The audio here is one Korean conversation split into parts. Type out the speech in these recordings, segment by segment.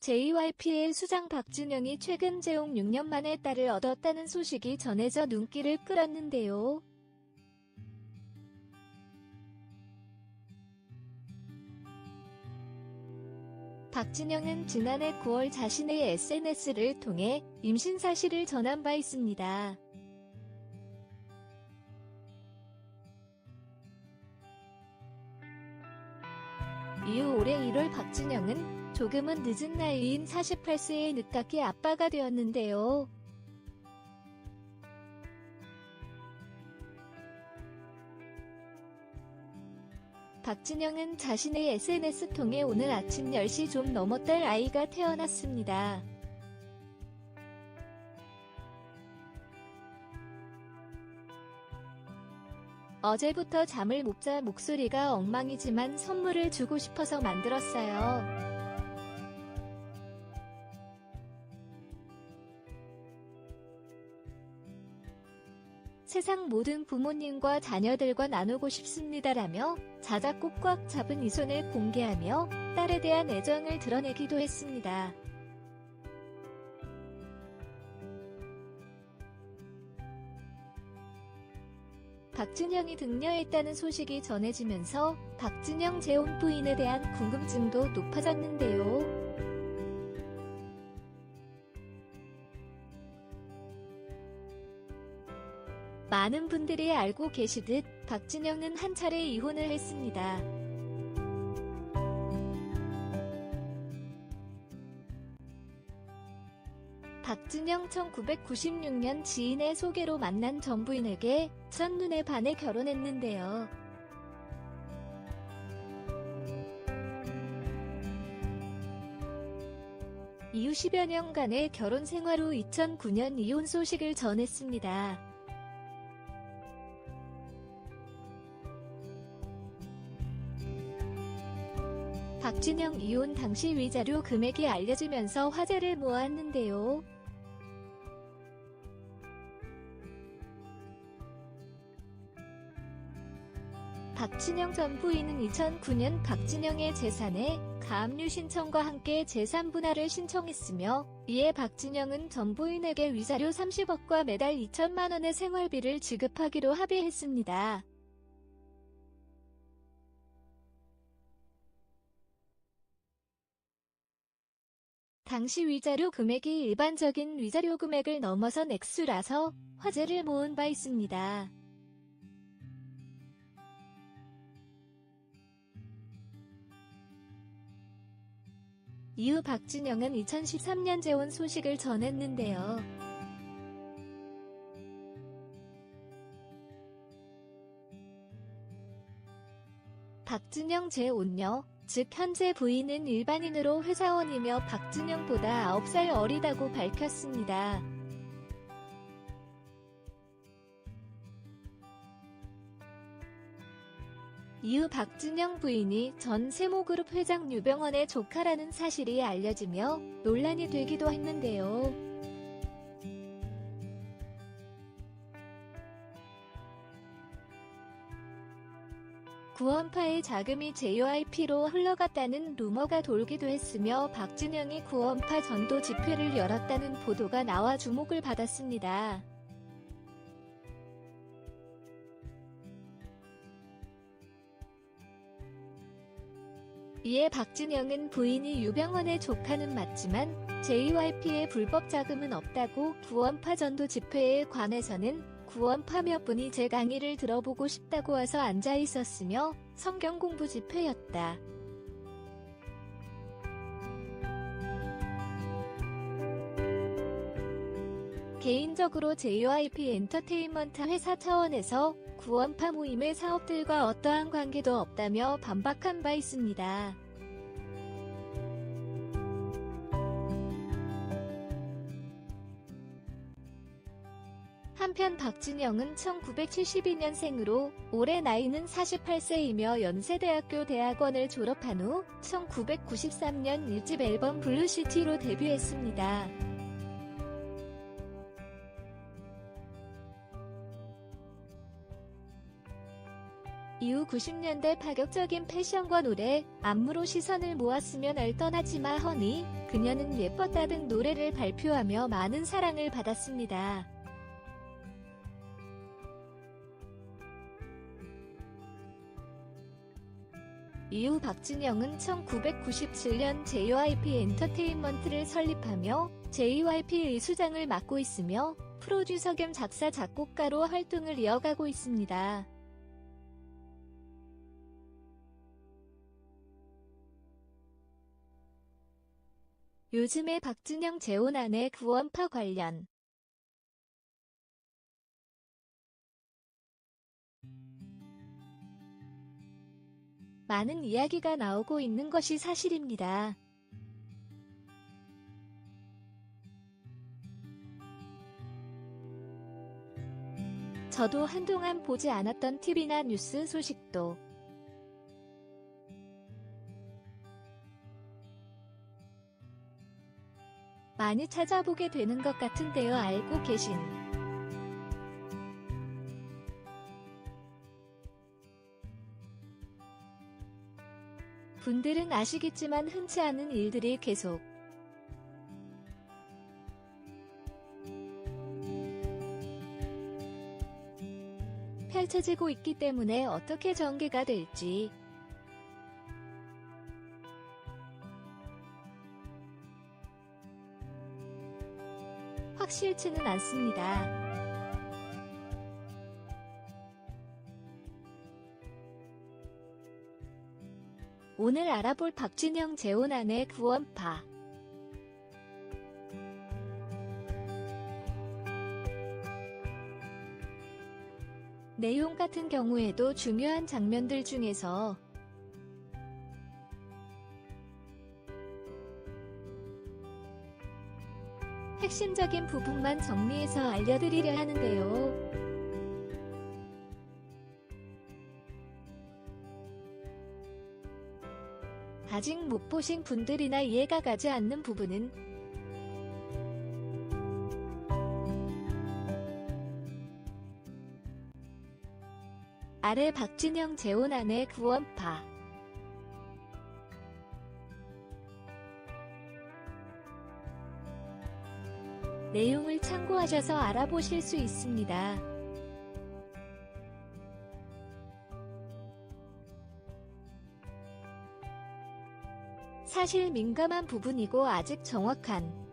JYP의 수장 박진영이 최근 재혼 6년 만에 딸을 얻었다는 소식이 전해져 눈길을 끌었는데요. 박진영은 지난해 9월 자신의 SNS를 통해 임신 사실을 전한 바 있습니다. 이후 올해 1월 박진영은 조금은 늦은 나이인 48세의 늦깎이 아빠가 되었는데요. 박진영은 자신의 SNS 통해 오늘 아침 10시 좀 넘었달 아이가 태어났습니다. 어제부터 잠을 못 자 목소리가 엉망이지만 선물을 주고 싶어서 만들었어요. 세상 모든 부모님과 자녀들과 나누고 싶습니다라며 자작곡 꽉 잡은 이 손을 공개하며 딸에 대한 애정을 드러내기도 했습니다. 박진영이 등려했다는 소식이 전해지면서 박진영 재혼 부인에 대한 궁금증도 높아졌는데요. 많은 분들이 알고 계시듯 박진영은 한 차례 이혼을 했습니다. 박진영 1996년 지인의 소개로 만난 전 부인에게 첫눈에 반해 결혼했는데요. 이후 10여 년간의 결혼 생활 후 2009년 이혼 소식을 전했습니다. 박진영 이혼 당시 위자료 금액이 알려지면서 화제를 모았는데요. 박진영 전 부인은 2009년 박진영의 재산에 가압류 신청과 함께 재산 분할을 신청했으며 이에 박진영은 전 부인에게 위자료 30억과 매달 2천만 원의 생활비를 지급하기로 합의했습니다. 당시 위자료 금액이 일반적인 위자료 금액을 넘어선 액수라서 화제를 모은 바 있습니다. 이후 박진영은 2013년 재혼 소식을 전했는데요. 박진영 재혼녀, 즉 현재 부인은 일반인으로 회사원이며 박진영보다 9살 어리다고 밝혔습니다. 이후 박진영 부인이 전 세모그룹 회장 유병헌의 조카라는 사실이 알려지며 논란이 되기도 했는데요. 구원파의 자금이 JYP로 흘러갔다는 루머가 돌기도 했으며 박진영이 구원파 전도 집회를 열었다는 보도가 나와 주목을 받았습니다. 이에 박진영은 부인이 유병헌의 조카는 맞지만 JYP의 불법 자금은 없다고 구원파 전도 집회에 관해서는 구원파 몇 분이 제 강의를 들어보고 싶다고 와서 앉아 있었으며 성경 공부 집회였다. 개인적으로 JYP 엔터테인먼트 회사 차원에서 구원파 모임의 사업들과 어떠한 관계도 없다며 반박한 바 있습니다. 한편 박진영은 1972년생으로 올해 나이는 48세이며 연세대학교 대학원을 졸업한 후 1993년 1집 앨범 블루시티로 데뷔했습니다. 이후 90년대 파격적인 패션과 노래, 안무로 시선을 모았으며 날 떠나지 마 허니, 그녀는 예뻤다 등 노래를 발표하며 많은 사랑을 받았습니다. 이후 박진영은 1997년 JYP 엔터테인먼트를 설립하며 JYP의 수장을 맡고 있으며 프로듀서 겸 작사 작곡가로 활동을 이어가고 있습니다. 요즘의 박진영 재혼안의 구원파 관련 많은 이야기가 나오고 있는 것이 사실입니다. 저도 한동안 보지 않았던 TV나 뉴스 소식도 많이 찾아보게 되는 것 같은데요. 알고 계신 분들은 아시겠지만 흔치 않은 일들이 계속 펼쳐지고 있기 때문에 어떻게 전개가 될지 확실치는 않습니다. 오늘 알아볼 박진영 재혼안의 구원파 내용 같은 경우에도 중요한 장면들 중에서 핵심적인 부분만 정리해서 알려드리려 하는데요. 아직 못 보신 분들이나 이해가 가지 않는 부분은 아래 박진영 재혼안의 구원파 내용을 참고하셔서 알아보실 수 있습니다. 사실 민감한 부분이고 아직 정확한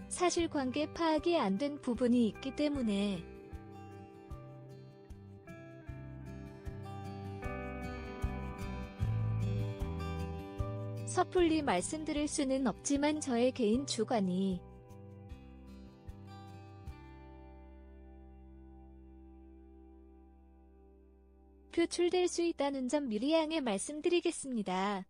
사실관계 파악이 안 된 부분이 있기 때문에 섣불리 말씀드릴 수는 없지만 저의 개인 주관이 표출될 수 있다는 점 미리 양해 말씀드리겠습니다.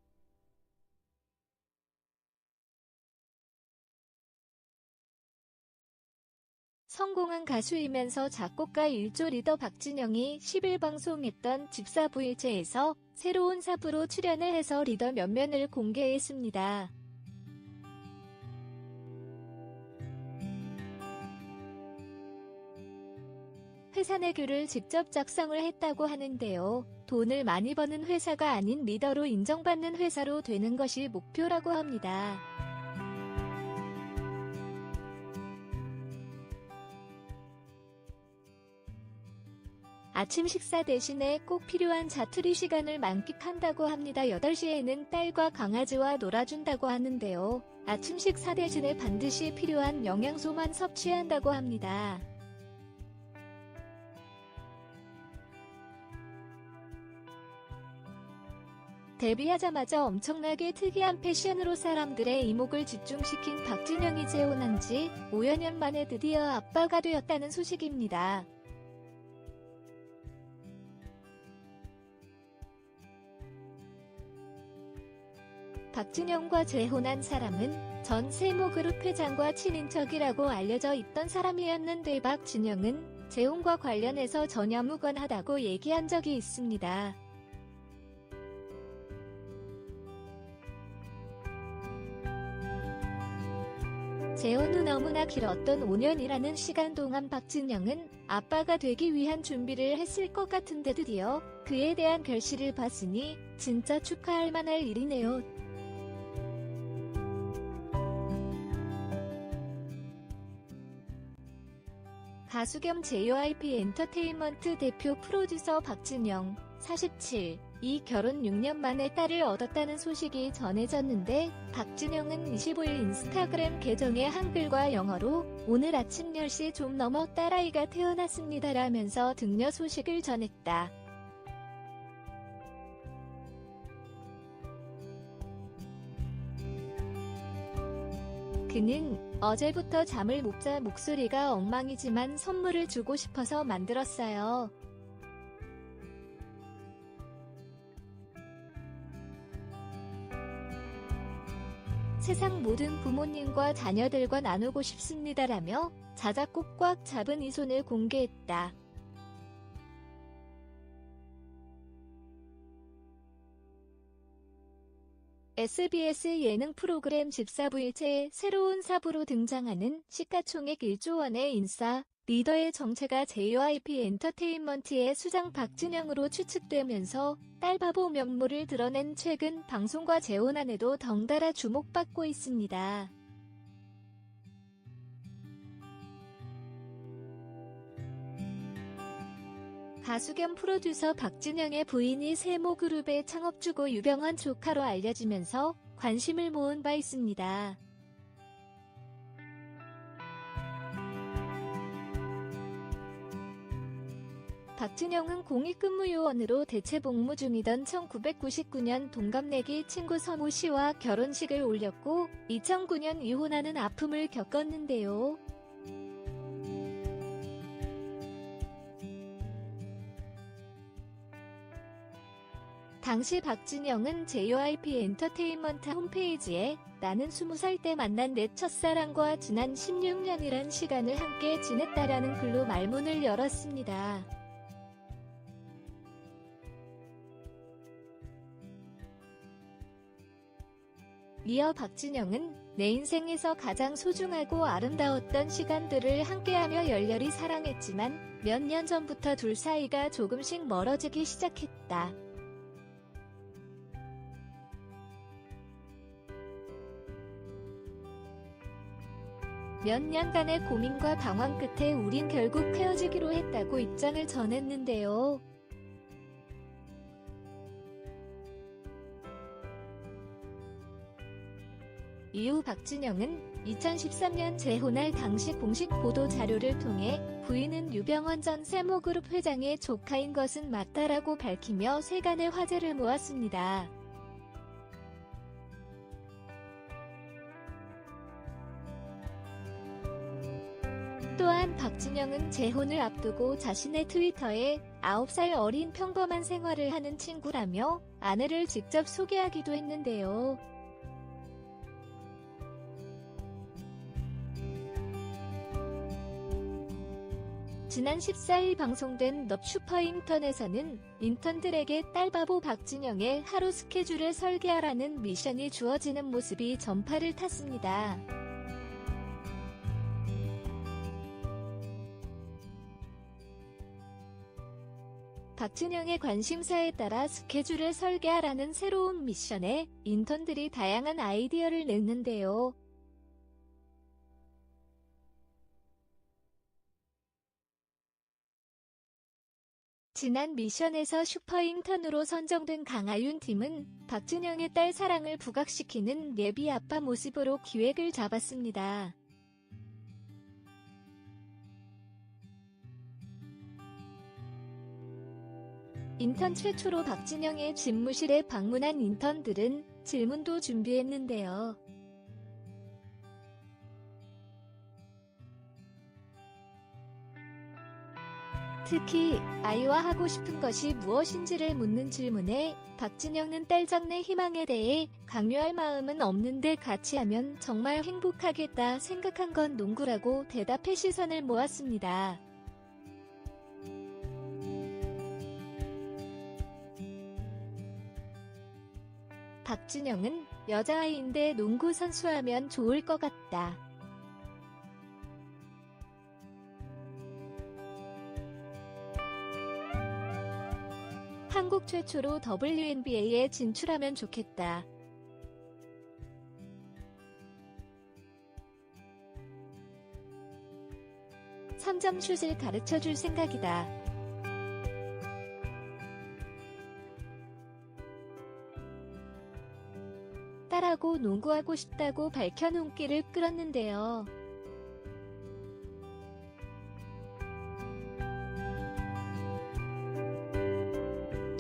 성공한 가수이면서 작곡가 1조 리더 박진영이 10일 방송했던 집사부일체에서 새로운 사부로 출연을 해서 리더 면면을 공개했습니다. 회사 내규를 직접 작성을 했다고 하는데요. 돈을 많이 버는 회사가 아닌 리더로 인정받는 회사로 되는 것이 목표라고 합니다. 아침 식사 대신에 꼭 필요한 자투리 시간을 만끽한다고 합니다. 8시에는 딸과 강아지와 놀아준다고 하는데요. 아침 식사 대신에 반드시 필요한 영양소만 섭취한다고 합니다. 데뷔하자마자 엄청나게 특이한 패션으로 사람들의 이목을 집중시킨 박진영이 재혼한 지 5여 년 만에 드디어 아빠가 되었다는 소식입니다. 박진영과 재혼한 사람은 전 세모그룹 회장과 친인척이라고 알려져 있던 사람이었는데 박진영은 재혼과 관련해서 전혀 무관하다고 얘기한 적이 있습니다. 재혼 후 너무나 길었던 5년이라는 시간 동안 박진영은 아빠가 되기 위한 준비를 했을 것 같은데 드디어 그에 대한 결실을 봤으니 진짜 축하할 만할 일이네요. 가수 겸 JYP 엔터테인먼트 대표 프로듀서 박진영, 47, 이 결혼 6년 만에 딸을 얻었다는 소식이 전해졌는데 박진영은 25일 인스타그램 계정에 한글과 영어로 오늘 아침 10시 좀 넘어 딸아이가 태어났습니다라면서 등려 소식을 전했다. 그는 어제부터 잠을 못 자 목소리가 엉망이지만 선물을 주고 싶어서 만들었어요. 세상 모든 부모님과 자녀들과 나누고 싶습니다라며 자작곡 꽉 잡은 이 손을 공개했다. SBS 예능 프로그램 집사부일체에 새로운 사부로 등장하는 시가총액 1조 원의 인싸 리더의 정체가 JYP 엔터테인먼트의 수장 박진영으로 추측되면서 딸바보 면모를 드러낸 최근 방송과 재혼안에도 덩달아 주목받고 있습니다. 가수 겸 프로듀서 박진영의 부인이 세모그룹의 창업주고 유병헌 조카로 알려지면서 관심을 모은 바 있습니다. 박진영은 공익근무요원으로 대체 복무 중이던 1999년 동갑내기 친구 서모 씨와 결혼식을 올렸고 2009년 이혼하는 아픔을 겪었는데요. 당시 박진영은 JYP 엔터테인먼트 홈페이지에 나는 20살 때 만난 내 첫사랑과 지난 16년이란 시간을 함께 지냈다라는 글로 말문을 열었습니다. 이어 박진영은 내 인생에서 가장 소중하고 아름다웠던 시간들을 함께하며 열렬히 사랑했지만 몇 년 전부터 둘 사이가 조금씩 멀어지기 시작했다. 몇 년간의 고민과 방황 끝에 우린 결국 헤어지기로 했다고 입장을 전했는데요. 이후 박진영은 2013년 재혼할 당시 공식 보도 자료를 통해 부인은 유병헌 전 세모그룹 회장의 조카인 것은 맞다라고 밝히며 세간의 화제를 모았습니다. 또한 박진영은 재혼을 앞두고 자신의 트위터에 9살 어린 평범한 생활을 하는 친구라며 아내를 직접 소개하기도 했는데요. 지난 14일 방송된 더 슈퍼인턴에서는 인턴들에게 딸바보 박진영의 하루 스케줄을 설계하라는 미션이 주어지는 모습이 전파를 탔습니다. 박진영의 관심사에 따라 스케줄을 설계하라는 새로운 미션에 인턴들이 다양한 아이디어를 냈는데요. 지난 미션에서 슈퍼인턴으로 선정된 강아윤 팀은 박진영의 딸 사랑을 부각시키는 예비 아빠 모습으로 기획을 잡았습니다. 인턴 최초로 박진영의 집무실에 방문한 인턴들은 질문도 준비했는데요. 특히 아이와 하고 싶은 것이 무엇인지를 묻는 질문에 박진영은 딸 장래 희망에 대해 강요할 마음은 없는데 같이 하면 정말 행복하겠다 생각한 건 농구라고 대답해 시선을 모았습니다. 박진영은 여자아이인데 농구 선수하면 좋을 것 같다. 한국 최초로 WNBA에 진출하면 좋겠다. 삼점 슛을 가르쳐줄 생각이다. 딸하고 농구하고 싶다고 밝혀 눈길을 끌었는데요.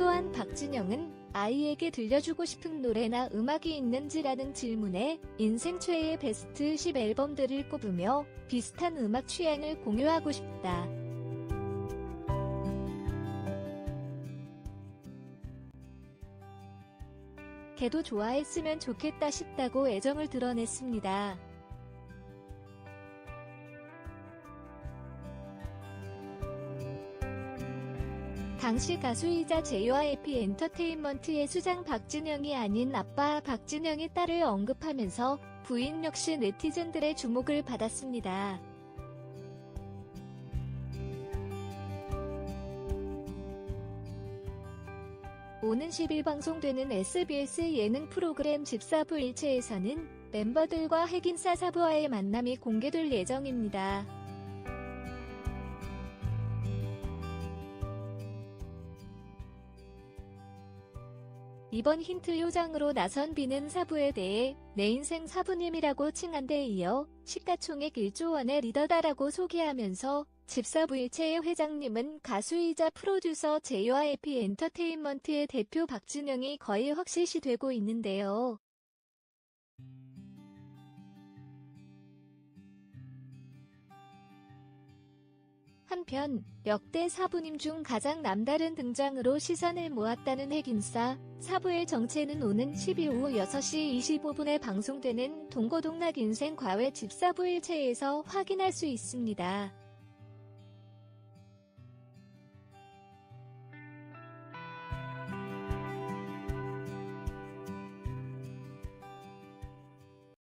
또한 박진영은 아이에게 들려주고 싶은 노래나 음악이 있는지라는 질문에 인생 최애의 베스트 10 앨범들을 꼽으며 비슷한 음악 취향을 공유하고 싶다. 걔도 좋아했으면 좋겠다 싶다고 애정을 드러냈습니다. 당시 가수이자 JYP 엔터테인먼트의 수장 박진영이 아닌 아빠 박진영이 딸을 언급하면서 부인 역시 네티즌들의 주목을 받았습니다. 오는 10일 방송되는 SBS 예능 프로그램 집사부 일체에서는 멤버들과 핵인싸 사부와의 만남이 공개될 예정입니다. 이번 힌트 요장으로 나선 비는 사부에 대해 내 인생 사부님이라고 칭한 데 이어 시가총액 1조 원의 리더다라고 소개하면서 집사부일체의 회장님은 가수이자 프로듀서 JYP 엔터테인먼트의 대표 박진영이 거의 확실시되고 있는데요. 한편 역대 사부님 중 가장 남다른 등장으로 시선을 모았다는 핵인싸 사부의 정체는 오는 12일 오후 6시 25분에 방송되는 동고동락 인생 과외 집사부일체에서 확인할 수 있습니다.